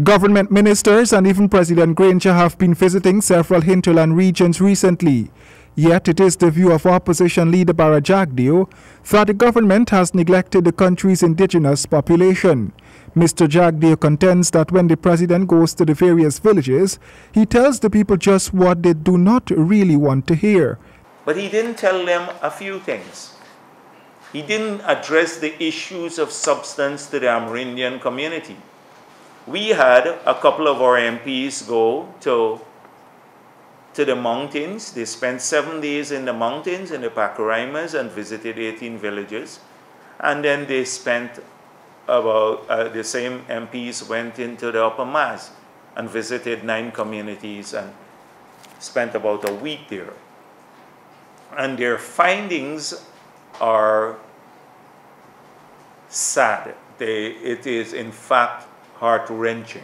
Government ministers and even President Granger have been visiting several hinterland regions recently. Yet it is the view of opposition leader Jagdeo that the government has neglected the country's indigenous population. Mr. Jagdeo contends that when the president goes to the various villages, he tells the people just what they do not really want to hear. But he didn't tell them a few things. He didn't address the issues of substance to the Amerindian community. We had a couple of our MPs go to the mountains. They spent 7 days in the mountains in the Pacaraimas and visited 18 villages. And then they spent about, the same MPs went into the Upper Maas and visited 9 communities and spent about a week there. And their findings are sad. It is in fact heart-wrenching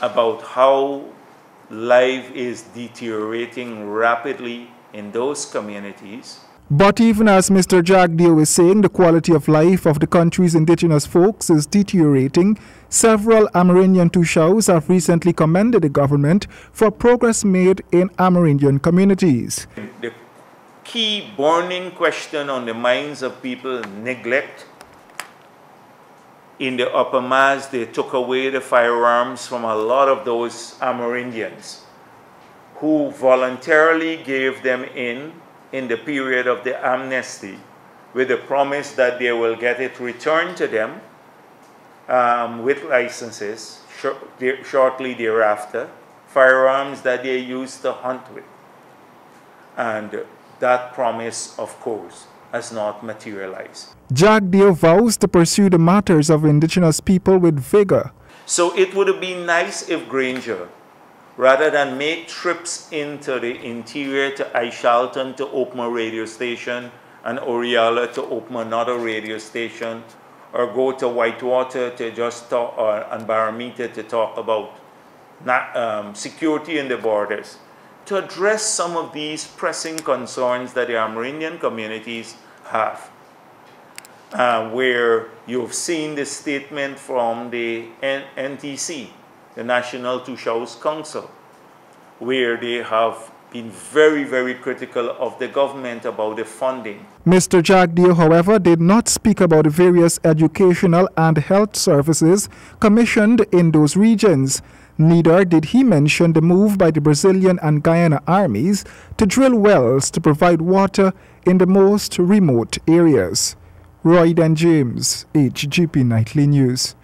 about how life is deteriorating rapidly in those communities. But even as Mr. Jagdeo is saying the quality of life of the country's indigenous folks is deteriorating, several Amerindian Tushaus have recently commended the government for progress made in Amerindian communities. The key burning question on the minds of people: neglect. In the Upper Maas, they took away the firearms from a lot of those Amerindians who voluntarily gave them in the period of the amnesty with the promise that they will get it returned to them with licenses shortly thereafter, firearms that they used to hunt with. And that promise, of course, has not materialized. Jagdeo vows to pursue the matters of indigenous people with vigor. So it would have been nice if Granger, rather than make trips into the interior to Aishalton to open a radio station and Oriala to open another radio station, or go to Whitewater to just talk, and Baramita to talk about security in the borders, to address some of these pressing concerns that the Amerindian communities have. Where you've seen the statement from the NTC, the National Tushaus Council, where they have been very, very critical of the government about the funding. Mr. Jagdeo, however, did not speak about the various educational and health services commissioned in those regions. Neither did he mention the move by the Brazilian and Guyana armies to drill wells to provide water in the most remote areas. Roy and James, HGP Nightly News.